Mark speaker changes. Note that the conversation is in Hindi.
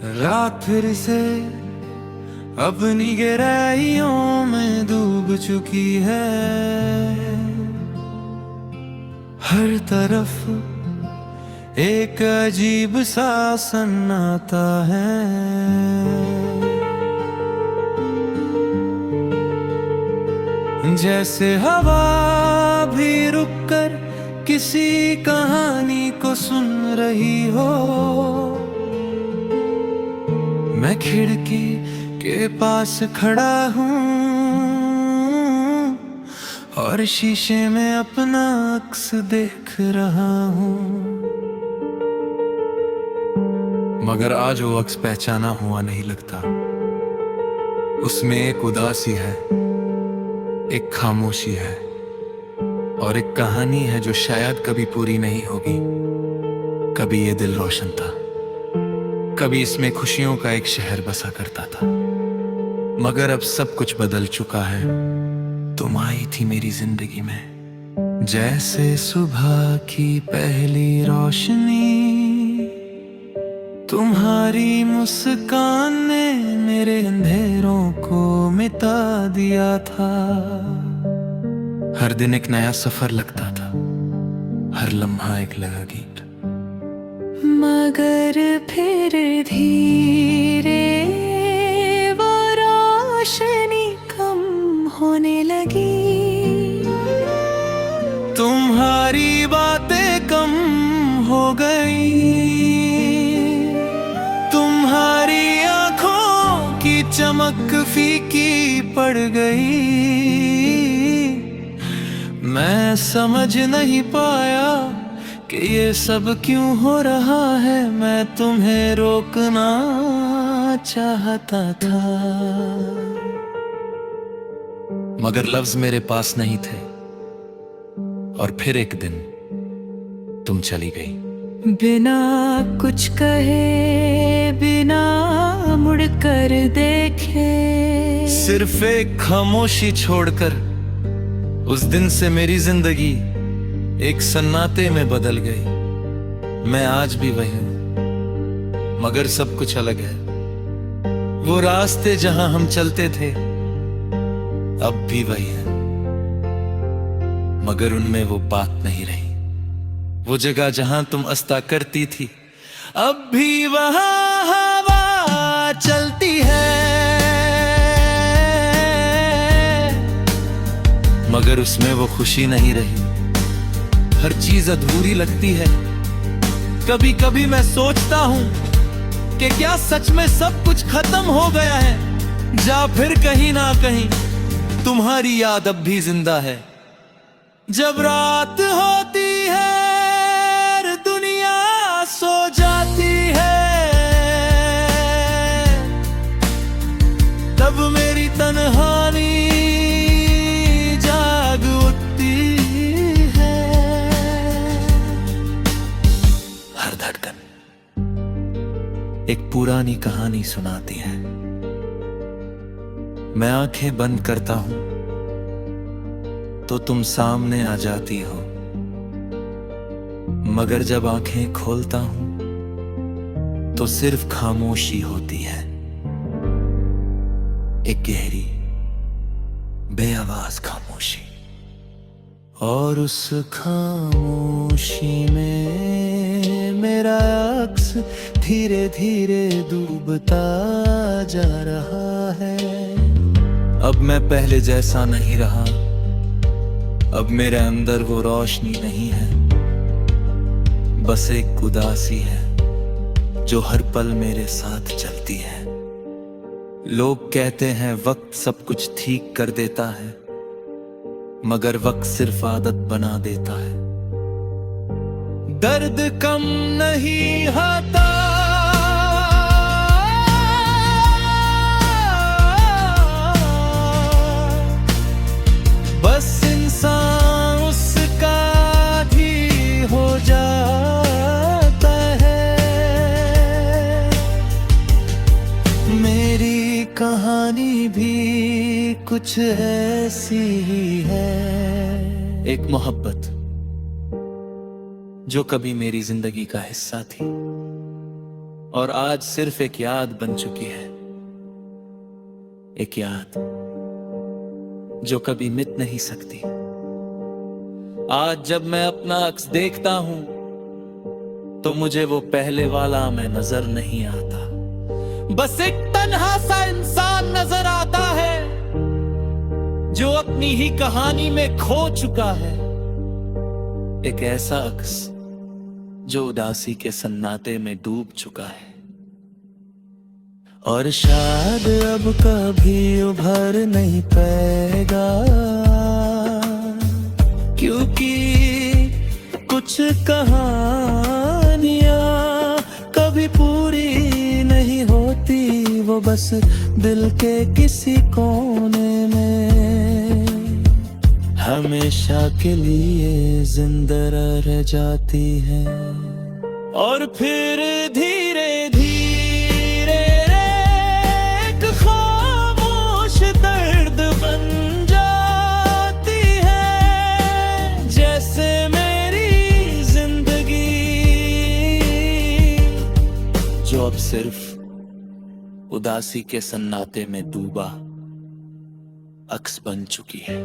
Speaker 1: रात फिर से अपनी गहराइयों में डूब चुकी है। हर तरफ एक अजीब सा सन्नाटा है। जैसे हवा भी रुककर किसी कहानी को सुन रही हो। मैं खिड़की के पास खड़ा हूँ और शीशे में अपना अक्स देख रहा हूँ, मगर आज वो अक्स पहचाना हुआ नहीं लगता। उसमें एक उदासी है, एक खामोशी है और एक कहानी है जो शायद कभी पूरी नहीं होगी। कभी ये दिल रोशन था, कभी इसमें खुशियों का एक शहर बसा करता था, मगर अब सब कुछ बदल चुका है। तुम आई थी मेरी जिंदगी में जैसे सुबह की पहली रोशनी। तुम्हारी मुस्कान ने मेरे अंधेरों को मिटा दिया था। हर दिन एक नया सफर लगता था, हर लम्हा एक लगा गीत।
Speaker 2: मगर फिर धीरे वो रोशनी कम होने लगी।
Speaker 1: तुम्हारी बातें कम हो गई, तुम्हारी आंखों की चमक फीकी पड़ गई। मैं समझ नहीं पाया कि ये सब क्यों हो रहा है। मैं तुम्हें रोकना चाहता था, मगर लफ्ज मेरे पास नहीं थे। और फिर एक दिन तुम चली गई,
Speaker 2: बिना कुछ कहे, बिना मुड़कर देखे,
Speaker 1: सिर्फ एक खामोशी छोड़कर। उस दिन से मेरी जिंदगी एक सन्नाटे में बदल गई। मैं आज भी वही हूं, मगर सब कुछ अलग है। वो रास्ते जहां हम चलते थे अब भी वही है, मगर उनमें वो बात नहीं रही। वो जगह जहां तुम अस्ता करती थी अब भी वहां हवा चलती है, मगर उसमें वो खुशी नहीं रही। हर चीज अधूरी लगती है। कभी कभी मैं सोचता हूं कि क्या सच में सब कुछ खत्म हो गया है, या फिर कहीं ना कहीं तुम्हारी याद अब भी जिंदा है। जब रात होती है, दुनिया सो जाती है, तब मेरी तन्हाई जाग उठती है। हर धड़कन एक पुरानी कहानी सुनाती है। मैं आंखें बंद करता हूं तो तुम सामने आ जाती हो, मगर जब आंखें खोलता हूं तो सिर्फ खामोशी होती है। एक गहरी बेआवाज खामोशी, और उस खामोशी में मेरा अक्स धीरे धीरे डूबता जा रहा है। अब मैं पहले जैसा नहीं रहा, अब मेरे अंदर वो रोशनी नहीं है, बस एक उदासी है जो हर पल मेरे साथ चलती है। लोग कहते हैं वक्त सब कुछ ठीक कर देता है, मगर वक्त सिर्फ आदत बना देता है। दर्द कम नहीं होता, बस इंसान उसका भी हो जाता है। मेरी कहानी भी कुछ ऐसी ही है। एक मोहब्बत जो कभी मेरी जिंदगी का हिस्सा थी और आज सिर्फ एक याद बन चुकी है, एक याद जो कभी मिट नहीं सकती। आज जब मैं अपना अक्स देखता हूं तो मुझे वो पहले वाला मैं नजर नहीं आता, बस एक तन्हा सा इंसान नजर आता है जो अपनी ही कहानी में खो चुका है। एक ऐसा अक्स जो उदासी के सन्नाटे में डूब चुका है और शायद अब कभी उभर नहीं पाएगा, क्योंकि कुछ कहानियां कभी पूरी नहीं होती, वो बस दिल के किसी कोने में हमेशा के लिए जिंदा रह जाती है। और फिर धीरे धीरे एक खामोश दर्द बन जाती है, जैसे मेरी जिंदगी जो अब सिर्फ उदासी के सन्नाटे में डूबा अक्स बन चुकी है।